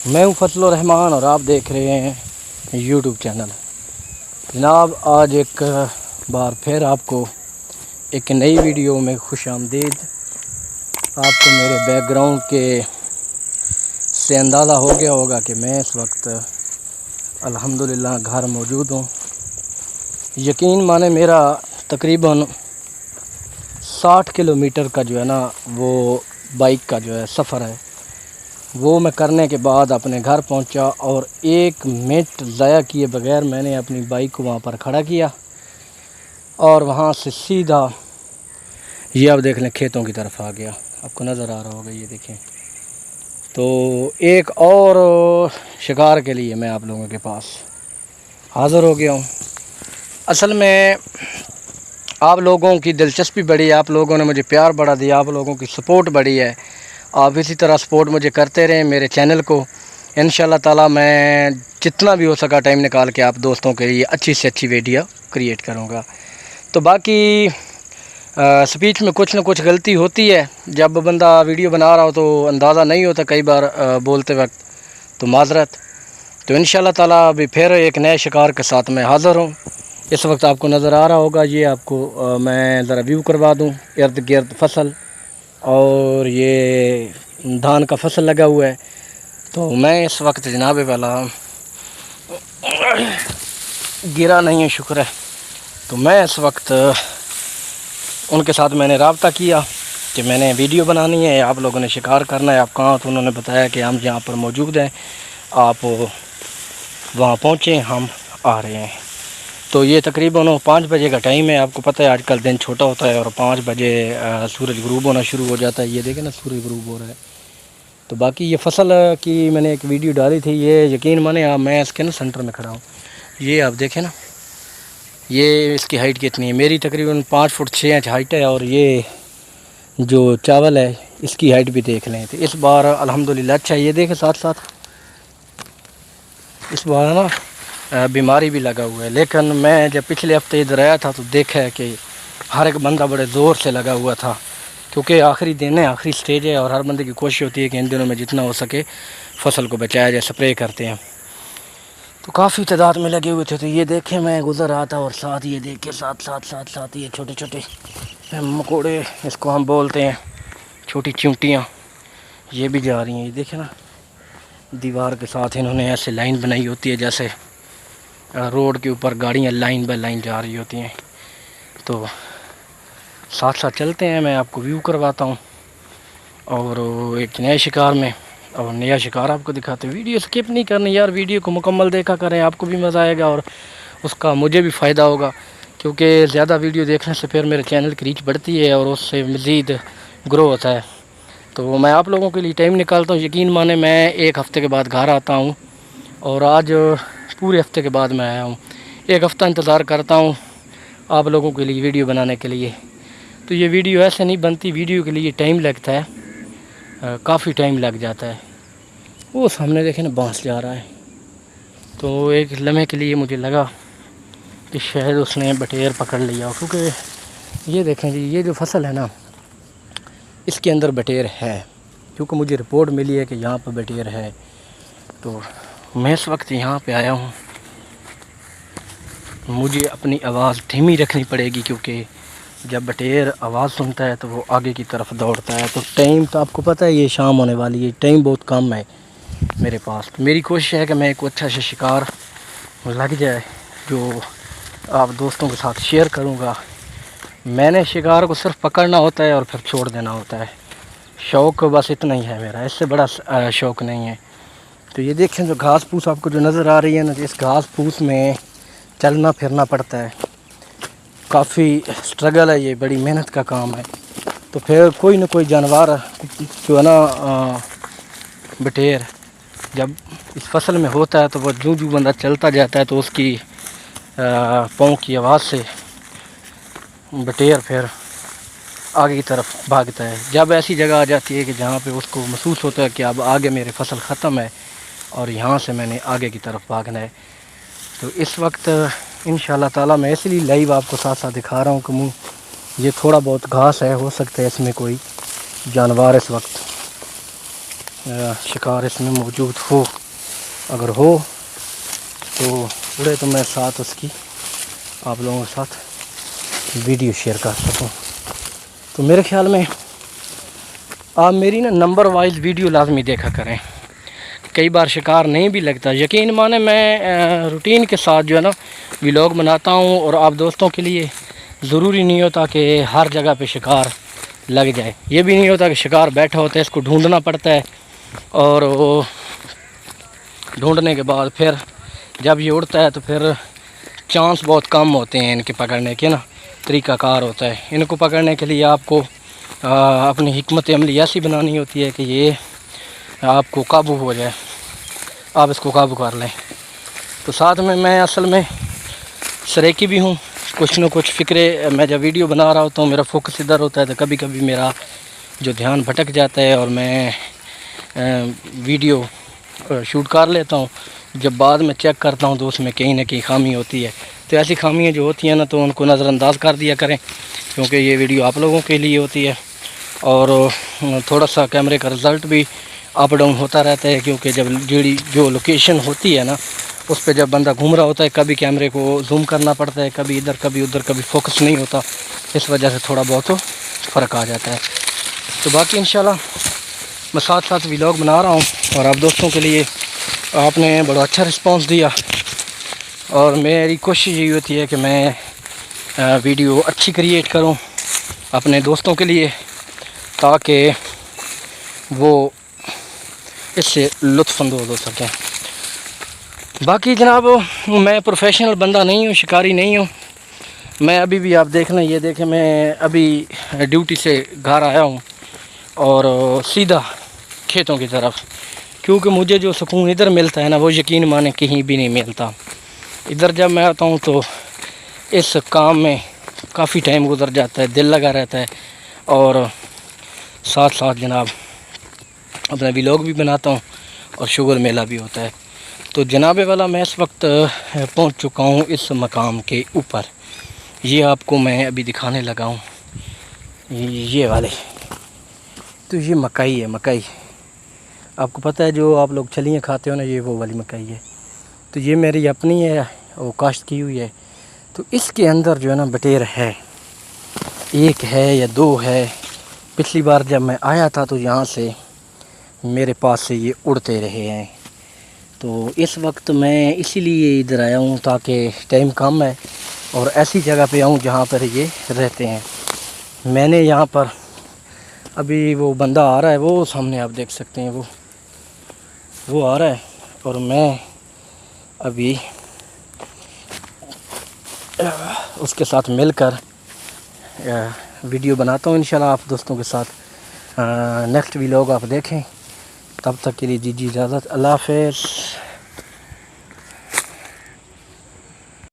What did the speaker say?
میں ہوں فضل الرحمان اور آپ دیکھ رہے ہیں یوٹیوب چینل. جناب آج ایک بار پھر آپ کو ایک نئی ویڈیو میں خوش آمدید. آپ کو میرے بیک گراؤنڈ کے سے اندازہ ہو گیا ہوگا کہ میں اس وقت الحمدللہ گھر موجود ہوں. یقین مانے میرا تقریباً 60 کلومیٹر کا جو ہے نا وہ بائک کا جو ہے سفر ہے، وہ میں کرنے کے بعد اپنے گھر پہنچا اور 1 منٹ ضائع کیے بغیر میں نے اپنی بائک کو وہاں پر کھڑا کیا اور وہاں سے سیدھا یہ آپ دیکھ لیں کھیتوں کی طرف آ گیا. آپ کو نظر آ رہا ہوگا، یہ دیکھیں. تو ایک اور شکار کے لیے میں آپ لوگوں کے پاس حاضر ہو گیا ہوں. اصل میں آپ لوگوں کی دلچسپی بڑھی ہے، آپ لوگوں نے مجھے پیار بڑھا دیا، آپ لوگوں کی سپورٹ بڑھی ہے. آپ اسی طرح سپورٹ مجھے کرتے رہیں میرے چینل کو. انشاءاللہ تعالی میں جتنا بھی ہو سکا ٹائم نکال کے آپ دوستوں کے لیے اچھی سے اچھی ویڈیو کریٹ کروں گا. تو باقی سپیچ میں کچھ نہ کچھ غلطی ہوتی ہے، جب بندہ ویڈیو بنا رہا ہو تو اندازہ نہیں ہوتا کئی بار بولتے وقت، تو معذرت. تو انشاءاللہ تعالی ابھی پھر ایک نئے شکار کے ساتھ میں حاضر ہوں. اس وقت آپ کو نظر آ رہا ہوگا، یہ آپ کو میں ذرا ویو کروا دوں. ارد گرد فصل اور یہ دھان کا فصل لگا ہوا ہے. تو میں اس وقت جناب والا گرا نہیں ہے، شکر ہے. تو میں اس وقت ان کے ساتھ میں نے رابطہ کیا کہ میں نے ویڈیو بنانی ہے، آپ لوگوں نے شکار کرنا ہے. آپ کہاں؟ تو انہوں نے بتایا کہ ہم یہاں پر موجود ہیں، آپ وہاں پہنچیں، ہم آ رہے ہیں. تو یہ تقریباً 5 بجے کا ٹائم ہے. آپ کو پتہ ہے آج کل دن چھوٹا ہوتا ہے اور 5 بجے سورج غروب ہونا شروع ہو جاتا ہے. یہ دیکھیں نا سورج غروب ہو رہا ہے. تو باقی یہ فصل کی میں نے ایک ویڈیو ڈالی تھی، یہ یقین مانے میں اس کے نا سینٹر میں کھڑا ہوں. یہ آپ دیکھیں نا، یہ اس کی ہائٹ کتنی ہے. میری تقریباً 5 فٹ 6 انچ ہائٹ ہے، اور یہ جو چاول ہے اس کی ہائٹ بھی دیکھ لیں. تو اس بار الحمدللہ اچھا ہے. یہ دیکھیں ساتھ ساتھ اس بار نا بیماری بھی لگا ہوا ہے، لیکن میں جب پچھلے ہفتے ادھر آیا تھا تو دیکھا ہے کہ ہر ایک بندہ بڑے زور سے لگا ہوا تھا، کیونکہ آخری دن ہے، آخری سٹیج ہے، اور ہر بندے کی کوشش ہوتی ہے کہ ان دنوں میں جتنا ہو سکے فصل کو بچایا جائے. سپرے کرتے ہیں تو کافی تعداد میں لگے ہوئے تھے. تو یہ دیکھیں میں گزر رہا تھا اور ساتھ یہ دیکھیں ساتھ یہ چھوٹے چھوٹے مکوڑے، اس کو ہم بولتے ہیں چھوٹی چونٹیاں، یہ بھی جا رہی ہیں. یہ دیکھیں نا دیوار کے ساتھ انہوں نے ایسے لائن بنائی ہوتی ہے جیسے روڈ کے اوپر گاڑیاں لائن بائی لائن جا رہی ہوتی ہیں. تو ساتھ ساتھ چلتے ہیں، میں آپ کو ویو کرواتا ہوں اور ایک نئے شکار میں اور نیا شکار آپ کو دکھاتے ہیں. ویڈیو سکپ نہیں کرنی یار، ویڈیو کو مکمل دیکھا کریں، آپ کو بھی مزہ آئے گا اور اس کا مجھے بھی فائدہ ہوگا، کیونکہ زیادہ ویڈیو دیکھنے سے پھر میرے چینل کی ریچ بڑھتی ہے اور اس سے مزید گرو ہوتا ہے. تو میں آپ لوگوں کے لیے ٹائم نکالتا ہوں. یقین مانے میں 1 ہفتے کے بعد گھر آتا ہوں، اور آج پورے ہفتے کے بعد میں آیا ہوں. 1 ہفتہ انتظار کرتا ہوں آپ لوگوں کے لیے ویڈیو بنانے کے لیے. تو یہ ویڈیو ایسے نہیں بنتی، ویڈیو کے لیے ٹائم لگتا ہے، کافی ٹائم لگ جاتا ہے. وہ سامنے دیکھیں نا بانس جا رہا ہے. تو ایک لمحے کے لیے مجھے لگا کہ شاید اس نے بٹیر پکڑ لیا، کیونکہ یہ دیکھیں جی، یہ جو فصل ہے نا اس کے اندر بٹیر ہے، کیونکہ مجھے رپورٹ ملی ہے کہ یہاں پہ بٹیر ہے. تو میں اس وقت یہاں پہ آیا ہوں. مجھے اپنی آواز دھیمی رکھنی پڑے گی، کیونکہ جب بٹیر آواز سنتا ہے تو وہ آگے کی طرف دوڑتا ہے. تو ٹائم تو آپ کو پتہ ہے یہ شام ہونے والی ہے، ٹائم بہت کم ہے میرے پاس. تو میری کوشش ہے کہ میں ایک اچھا سا شکار لگ جائے جو آپ دوستوں کے ساتھ شیئر کروں گا. میں نے شکار کو صرف پکڑنا ہوتا ہے اور پھر چھوڑ دینا ہوتا ہے. شوق بس اتنا ہی ہے میرا، اس سے بڑا شوق نہیں ہے. تو یہ دیکھیں جو گھاس پھوس آپ کو جو نظر آ رہی ہے نا، اس گھاس پھوس میں چلنا پھرنا پڑتا ہے، کافی سٹرگل ہے، یہ بڑی محنت کا کام ہے. تو پھر کوئی نہ کوئی جانور جو ہے نا بٹیر جب اس فصل میں ہوتا ہے تو وہ جو بندہ چلتا جاتا ہے تو اس کی پاؤں کی آواز سے بٹیر پھر آگے کی طرف بھاگتا ہے. جب ایسی جگہ آ جاتی ہے کہ جہاں پہ اس کو محسوس ہوتا ہے کہ اب آگے میرے فصل ختم ہے اور یہاں سے میں نے آگے کی طرف بھاگنا ہے، تو اس وقت انشاءاللہ تعالی میں اس لیے لائیو آپ کو ساتھ ساتھ دکھا رہا ہوں کہ یہ تھوڑا بہت گھاس ہے، ہو سکتا ہے اس میں کوئی جانور اس وقت شکار اس میں موجود ہو، اگر ہو تو اڑے تو میں ساتھ اس کی آپ لوگوں کے ساتھ ویڈیو شیئر کر سکوں۔ تو میرے خیال میں آپ میری نا نمبر وائز ویڈیو لازمی دیکھا کریں، کئی بار شکار نہیں بھی لگتا، یقین مانے میں روٹین کے ساتھ جو ہے نا ولاگ بناتا ہوں، اور آپ دوستوں کے لیے ضروری نہیں ہوتا کہ ہر جگہ پہ شکار لگ جائے، یہ بھی نہیں ہوتا کہ شکار بیٹھا ہوتا ہے اس کو ڈھونڈنا پڑتا ہے، اور وہ ڈھونڈنے کے بعد پھر جب یہ اڑتا ہے تو پھر چانس بہت کم ہوتے ہیں ان کے پکڑنے کے نا، طریقہ کار ہوتا ہے ان کو پکڑنے کے لیے آپ کو اپنی حکمت عملی ایسی بنانی ہوتی ہے کہ یہ آپ کو قابو ہو جائے، آپ اس کو قابو کر لیں۔ تو ساتھ میں اصل میں سریکی بھی ہوں، کچھ نہ کچھ فکرے، میں جب ویڈیو بنا رہا ہوتا ہوں میرا فوکس ادھر ہوتا ہے تو کبھی کبھی میرا جو دھیان بھٹک جاتا ہے اور میں ویڈیو شوٹ کر لیتا ہوں، جب بعد میں چیک کرتا ہوں تو اس میں کہیں نہ کہیں خامی ہوتی ہے، تو ایسی خامیاں جو ہوتی ہیں نا تو ان کو نظر انداز کر دیا کریں، کیونکہ یہ ویڈیو آپ لوگوں کے لیے ہوتی ہے، اور تھوڑا سا کیمرے کا رزلٹ بھی اپ ڈاؤن ہوتا رہتا ہے، کیونکہ جب جو لوکیشن ہوتی ہے نا اس پہ جب بندہ گھوم رہا ہوتا ہے کبھی کیمرے کو زوم کرنا پڑتا ہے، کبھی ادھر کبھی ادھر، کبھی فوکس نہیں ہوتا، اس وجہ سے تھوڑا بہت فرق آ جاتا ہے۔ تو باقی انشاءاللہ میں ساتھ ساتھ ولاگ بنا رہا ہوں، اور آپ دوستوں کے لیے آپ نے بڑا اچھا رسپانس دیا، اور میری کوشش یہی ہوتی ہے کہ میں ویڈیو اچھی کریٹ کروں اپنے دوستوں کے لیے، تاکہ وہ اس سے لطف اندوز ہو سکیں۔ باقی جناب میں پروفیشنل بندہ نہیں ہوں، شکاری نہیں ہوں، میں ابھی بھی آپ دیکھ لیں، یہ دیکھیں میں ابھی ڈیوٹی سے گھر آیا ہوں اور سیدھا کھیتوں کی طرف، کیونکہ مجھے جو سکون ادھر ملتا ہے نا وہ یقین مانے کہیں بھی نہیں ملتا۔ ادھر جب میں آتا ہوں تو اس کام میں کافی ٹائم گزر جاتا ہے، دل لگا رہتا ہے، اور ساتھ ساتھ جناب اپنا ولاگ بھی بناتا ہوں اور شوگر میلہ بھی ہوتا ہے۔ تو جناب والا میں اس وقت پہنچ چکا ہوں اس مقام کے اوپر، یہ آپ کو میں ابھی دکھانے لگا ہوں، یہ والے تو یہ مکئی ہے، مکئی آپ کو پتہ ہے جو آپ لوگ چھلیاں کھاتے ہو نا، یہ وہ والی مکئی ہے، تو یہ میری اپنی ہے، وہ کاشت کی ہوئی ہے، تو اس کے اندر جو ہے نا بٹیر ہے، ایک ہے یا دو ہے، پچھلی بار جب میں آیا تھا تو یہاں سے میرے پاس سے یہ اڑتے رہے ہیں، تو اس وقت میں اسی لیے ادھر آیا ہوں تاکہ ٹائم کم ہے اور ایسی جگہ پہ آؤں جہاں پر یہ رہتے ہیں۔ میں نے یہاں پر ابھی وہ بندہ آ رہا ہے، وہ سامنے آپ دیکھ سکتے ہیں، وہ آ رہا ہے، اور میں ابھی اس کے ساتھ مل کر ویڈیو بناتا ہوں انشاءاللہ آپ دوستوں کے ساتھ۔ نیکسٹ ویلاگ آپ دیکھیں، تب تک کے لیے دیجیے اجازت، اللہ حافظ۔